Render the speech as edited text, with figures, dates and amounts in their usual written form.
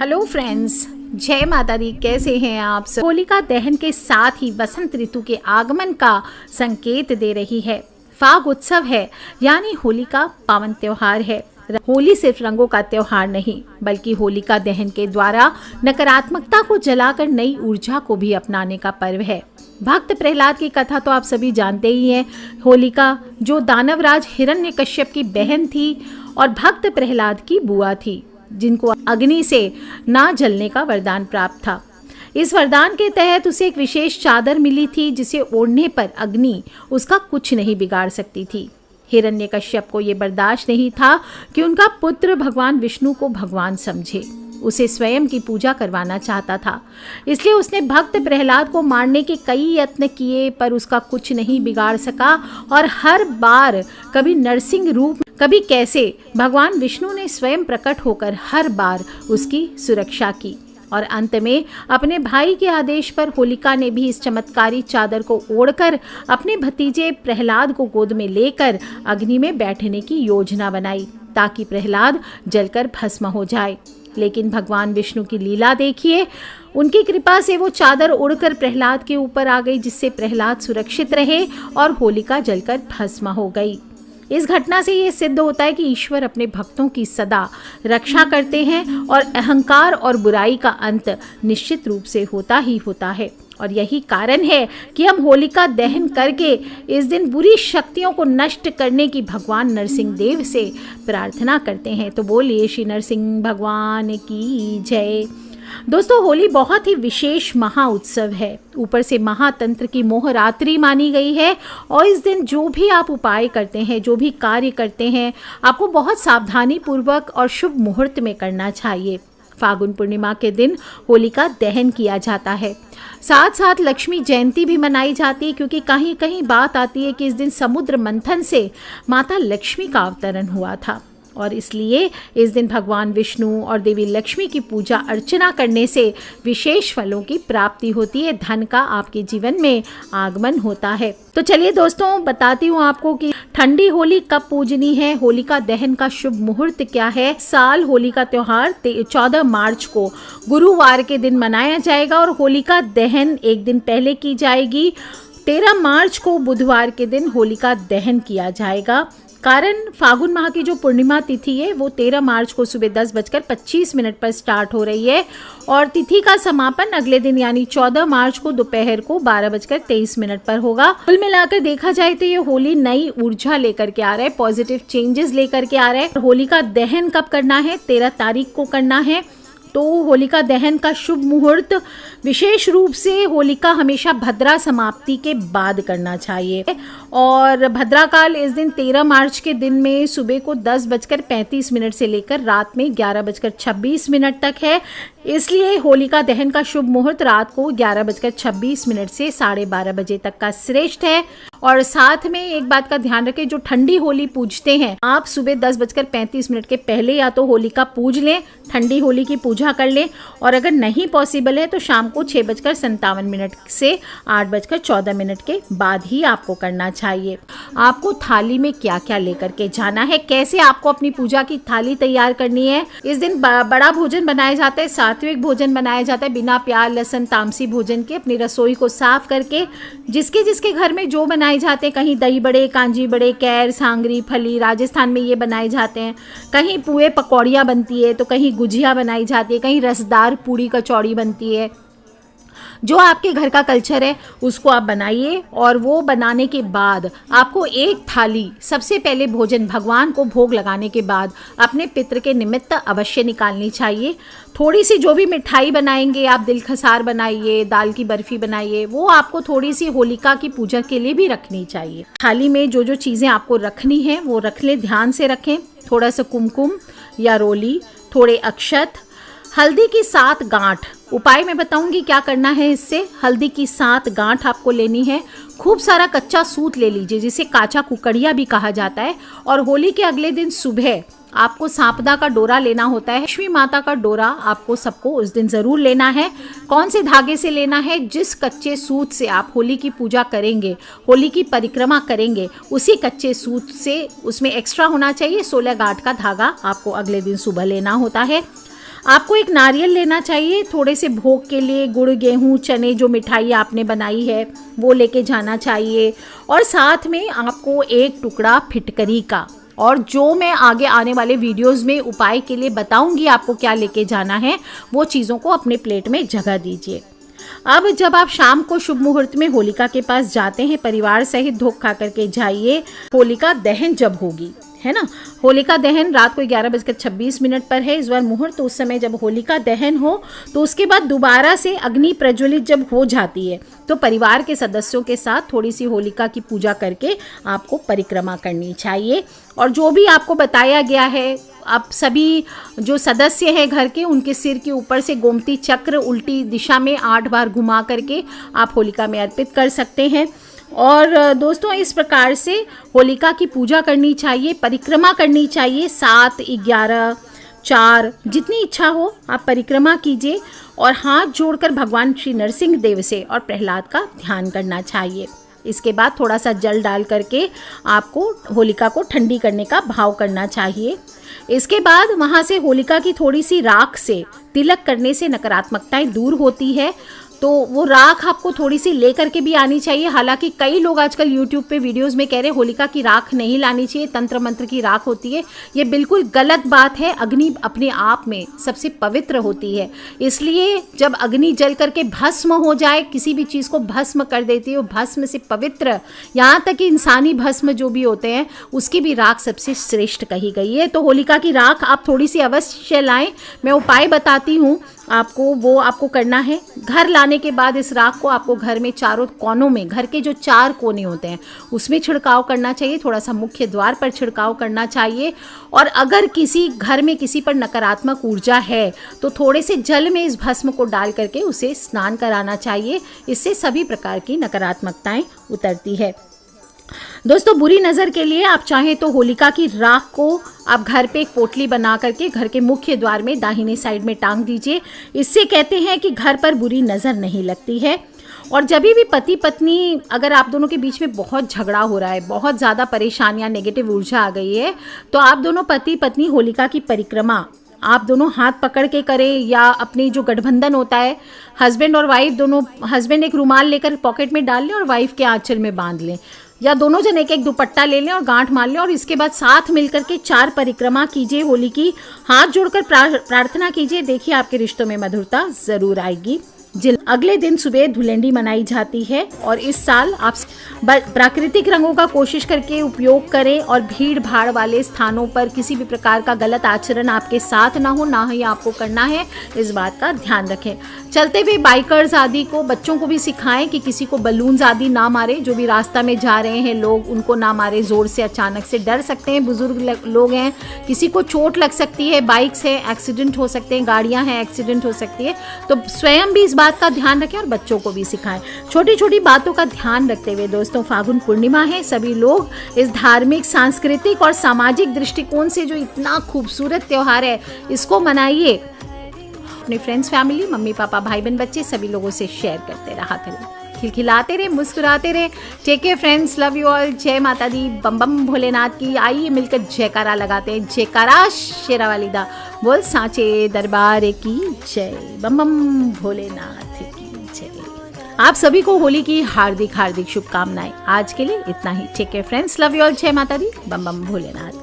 Hello friends, जय माता दी। कैसे हैं आप सब? होलिका दहन के साथ ही बसंत ऋतु के आगमन का संकेत दे रही है। फाग उत्सव है, यानी होली का पावन त्योहार है। होली सिर्फ रंगों का त्योहार नहीं, बल्कि होलिका दहन के द्वारा नकारात्मकता को जलाकर नई ऊर्जा को भी अपनाने का पर्व है। भक्त प्रहलाद की कथा तो आप सभी जानते ही हैं। होलिका जो दानवराज हिरण्यकश्यप की बहन थी और भक्त प्रहलाद की बुआ थी, जिनको अग्नि से ना जलने का वरदान प्राप्त था। इस वरदान के तहत उसे एक विशेष चादर मिली थी, जिसे ओढ़ने पर अग्नि उसका कुछ नहीं बिगाड़ सकती थी। हिरण्यकश्यप को यह बर्दाश्त नहीं था कि उनका पुत्र भगवान विष्णु को भगवान समझे। उसे स्वयं की पूजा करवाना चाहता था, इसलिए उसने भक्त प्रहलाद को मारने के कई यत्न किए, पर उसका कुछ नहीं बिगाड़ सका। और हर बार कभी नरसिंह रूप, कभी कैसे भगवान विष्णु ने स्वयं प्रकट होकर हर बार उसकी सुरक्षा की। और अंत में अपने भाई के आदेश पर होलिका ने भी इस चमत्कारी चादर को ओढ़कर अपने भतीजे प्रहलाद को गोद में लेकर अग्नि में बैठने की योजना बनाई, ताकि प्रहलाद जलकर भस्म हो जाए। लेकिन भगवान विष्णु की लीला देखिए, उनकी कृपा से वो चादर उड़कर प्रहलाद के ऊपर आ गई, जिससे प्रहलाद सुरक्षित रहे और होलिका जलकर भस्म हो गई। इस घटना से ये सिद्ध होता है कि ईश्वर अपने भक्तों की सदा रक्षा करते हैं और अहंकार और बुराई का अंत निश्चित रूप से होता ही होता है। और यही कारण है कि हम होलिका दहन करके इस दिन बुरी शक्तियों को नष्ट करने की भगवान नरसिंह देव से प्रार्थना करते हैं। तो बोलिए श्री नरसिंह भगवान की जय। दोस्तों, होली बहुत ही विशेष महा उत्सव है। ऊपर से महातंत्र की मोहरात्रि मानी गई है, और इस दिन जो भी आप उपाय करते हैं, जो भी कार्य करते हैं, आपको बहुत सावधानी पूर्वक और शुभ मुहूर्त में करना चाहिए। फागुन पूर्णिमा के दिन होलिका दहन किया जाता है। साथ साथ लक्ष्मी जयंती भी मनाई जाती है, क्योंकि कहीं कहीं बात आती है कि इस दिन समुद्र मंथन से माता लक्ष्मी का अवतरण हुआ था, और इसलिए इस दिन भगवान विष्णु और देवी लक्ष्मी की पूजा अर्चना करने से विशेष फलों की प्राप्ति होती है, धन का आपके जीवन में आगमन होता है। तो चलिए दोस्तों, बताती हूँ आपको कि ठंडी होली कब पूजनी है, होलिका दहन का शुभ मुहूर्त क्या है। साल होली का त्योहार 14 मार्च को गुरुवार के दिन मनाया जाएगा, और होलिका दहन एक दिन पहले की जाएगी। 13 मार्च को बुधवार के दिन होलिका दहन किया जाएगा। कारण फागुन माह की जो पूर्णिमा तिथि है वो 13 मार्च को सुबह 10:25 पर स्टार्ट हो रही है, और तिथि का समापन अगले दिन यानी 14 मार्च को दोपहर को 12:23 पर होगा। कुल मिलाकर देखा जाए तो ये होली नई ऊर्जा लेकर के आ रहा है, पॉजिटिव चेंजेस लेकर के आ रहा है। होलिका दहन कब करना है? 13 तारीख को करना है। तो होलिका दहन का शुभ मुहूर्त विशेष रूप से होलिका हमेशा भद्रा समाप्ति के बाद करना चाहिए, और भद्रा काल इस दिन 13 मार्च के दिन में सुबह को 10:35 से लेकर रात में 11:26 तक है। इसलिए होलिका दहन का शुभ मुहूर्त रात को 11:26 से 12:30 बजे तक का श्रेष्ठ है। और साथ में एक बात का ध्यान रखें, जो ठंडी होली पूजते हैं, आप सुबह 10:35 के पहले या तो होलिका पूज लें, ठंडी होली की पूजा कर लें, और अगर नहीं पॉसिबल है तो शाम को 6:57 से 8:14 के बाद ही आपको करना चाहिए। आपको थाली में क्या क्या लेकर के जाना है, कैसे आपको अपनी पूजा की थाली तैयार करनी है। इस दिन बड़ा भोजन बनाया जाता है, सात्विक भोजन बनाया जाता है, बिना प्याज लहसुन तामसी भोजन के। अपनी रसोई को साफ करके जिसके जिसके घर में जो बनाए जाते हैं, कहीं दही बड़े, कांजी बड़े, कैर, सांगरी, फली, राजस्थान में ये बनाए जाते हैं, कहीं पुए पकौड़ियाँ बनती है, तो कहीं गुजिया बनाई जाती है, कहीं रसदार पूड़ी कचौड़ी बनती है। जो आपके घर का कल्चर है उसको आप बनाइए, और वो बनाने के बाद आपको एक थाली सबसे पहले भोजन भगवान को भोग लगाने के बाद अपने पितृ के निमित्त अवश्य निकालनी चाहिए। थोड़ी सी जो भी मिठाई बनाएंगे आप, दिल खसार बनाइए, दाल की बर्फी बनाइए, वो आपको थोड़ी सी होलिका की पूजा के लिए भी रखनी चाहिए। थाली में जो जो चीज़ें आपको रखनी है वो रख लें, ध्यान से रखें। थोड़ा सा कुमकुम या रोली, थोड़े अक्षत, हल्दी की 7 गांठ। उपाय मैं बताऊंगी क्या करना है इससे। हल्दी की 7 गांठ आपको लेनी है। खूब सारा कच्चा सूत ले लीजिए, जिसे काचा कुकड़िया भी कहा जाता है। और होली के अगले दिन सुबह आपको सांपदा का डोरा लेना होता है। लक्ष्मी माता का डोरा आपको सबको उस दिन जरूर लेना है। कौन से धागे से लेना है? जिस कच्चे सूत से आप होली की पूजा करेंगे, होली की परिक्रमा करेंगे, उसी कच्चे सूत से, उसमें एक्स्ट्रा होना चाहिए 16 गांठ का धागा आपको अगले दिन सुबह लेना होता है। आपको एक नारियल लेना चाहिए, थोड़े से भोग के लिए गुड़, गेहूं, चने, जो मिठाई आपने बनाई है वो लेके जाना चाहिए। और साथ में आपको एक टुकड़ा फिटकरी का, और जो मैं आगे आने वाले वीडियोस में उपाय के लिए बताऊंगी आपको क्या लेके जाना है, वो चीज़ों को अपने प्लेट में जगह दीजिए। अब जब आप शाम को शुभ मुहूर्त में होलिका के पास जाते हैं, परिवार सहित धूप खा करके जाइए। होलिका दहन जब होगी, है ना, होलिका दहन रात को 11:26 पर है इस बार मुहूर्त। तो उस समय जब होलिका दहन हो तो उसके बाद दोबारा से अग्नि प्रज्वलित जब हो जाती है तो परिवार के सदस्यों के साथ थोड़ी सी होलिका की पूजा करके आपको परिक्रमा करनी चाहिए। और जो भी आपको बताया गया है, आप सभी जो सदस्य हैं घर के, उनके सिर के ऊपर से गोमती चक्र उल्टी दिशा में 8 बार घुमा करके आप होलिका में अर्पित कर सकते हैं। और दोस्तों, इस प्रकार से होलिका की पूजा करनी चाहिए, परिक्रमा करनी चाहिए। 7, 11, 4 जितनी इच्छा हो आप परिक्रमा कीजिए और हाथ जोड़कर भगवान श्री नरसिंह देव से और प्रहलाद का ध्यान करना चाहिए। इसके बाद थोड़ा सा जल डाल करके आपको होलिका को ठंडी करने का भाव करना चाहिए। इसके बाद वहाँ से होलिका की थोड़ी सी राख से तिलक करने से नकारात्मकताएं दूर होती है। तो वो राख आपको थोड़ी सी लेकर के भी आनी चाहिए। हालांकि कई लोग आजकल YouTube पे वीडियोस में कह रहे हैं होलिका की राख नहीं लानी चाहिए, तंत्र मंत्र की राख होती है। ये बिल्कुल गलत बात है। अग्नि अपने आप में सबसे पवित्र होती है, इसलिए जब अग्नि जल करके भस्म हो जाए, किसी भी चीज़ को भस्म कर देती है, वो भस्म से पवित्र, यहाँ तक कि इंसानी भस्म जो भी होते हैं उसकी भी राख सबसे श्रेष्ठ कही गई है। तो होलिका की राख आप थोड़ी सी अवश्य लाएं। मैं उपाय बताती हूँ आपको, वो आपको करना है। घर लाने के बाद इस राख को आपको घर में चारों कोनों में, घर के जो 4 कोने होते हैं उसमें छिड़काव करना चाहिए। थोड़ा सा मुख्य द्वार पर छिड़काव करना चाहिए। और अगर किसी घर में किसी पर नकारात्मक ऊर्जा है तो थोड़े से जल में इस भस्म को डाल करके उसे स्नान कराना चाहिए। इससे सभी प्रकार की नकारात्मकताएं उतरती है। दोस्तों, बुरी नज़र के लिए आप चाहें तो होलिका की राख को आप घर पे एक पोटली बना करके घर के मुख्य द्वार में दाहिने साइड में टांग दीजिए। इससे कहते हैं कि घर पर बुरी नज़र नहीं लगती है। और जब भी पति पत्नी, अगर आप दोनों के बीच में बहुत झगड़ा हो रहा है, बहुत ज़्यादा परेशानियां, नेगेटिव ऊर्जा आ गई है, तो आप दोनों पति पत्नी होलिका की परिक्रमा आप दोनों हाथ पकड़ के करें, या अपनी जो गठबंधन होता है हस्बैंड और वाइफ दोनों, हस्बैंड एक रुमाल लेकर पॉकेट में डाल लें और वाइफ के आंचल में बांध लें, या दोनों जन एक एक दुपट्टा ले लें और गांठ मार लें। और इसके बाद साथ मिलकर के 4 परिक्रमा कीजिए होली की। हाथ जोड़कर प्रार्थना कीजिए, देखिए आपके रिश्तों में मधुरता ज़रूर आएगी। अगले दिन सुबह धुलेंडी मनाई जाती है। और इस साल आप प्राकृतिक रंगों का कोशिश करके उपयोग करें और भीड़ भाड़ वाले स्थानों पर किसी भी प्रकार का गलत आचरण आपके साथ ना हो, ना ही आपको करना है, इस बात का ध्यान रखें। चलते हुए बाइकर्स आदि को, बच्चों को भी सिखाएं कि किसी को बलून्स आदि ना मारे। जो भी रास्ता में जा रहे हैं लोग, उनको ना मारे जोर से, अचानक से डर सकते हैं, बुजुर्ग लोग हैं, किसी को चोट लग सकती है, बाइक्स है एक्सीडेंट हो सकते हैं, गाड़ियां हैं एक्सीडेंट हो सकती है। तो स्वयं भी इस बात का ध्यान रखें और बच्चों को भी सिखाएं। छोटी छोटी बातों का ध्यान रखते हुए दोस्तों, फागुन पूर्णिमा है, सभी लोग इस धार्मिक, सांस्कृतिक और सामाजिक दृष्टिकोण से जो इतना खूबसूरत त्योहार है, इसको मनाइए। अपने फ्रेंड्स, फैमिली, मम्मी पापा, भाई बहन, बच्चे सभी लोगों से शेयर करते रहा करें, खिलखिलाते रहे, मुस्कुराते रहे। Take care friends, love you all. जय माता दी, बम बम भोलेनाथ की। आइए मिलकर जयकारा लगाते हैं। जयकारा शेरावाली दा बोल सांचे दरबार की जय, बम बम भोलेनाथ की जय। आप सभी को होली की हार्दिक हार्दिक शुभकामनाएं। आज के लिए इतना ही। Take care friends, love you all. जय माता दी, बम बम भोलेनाथ।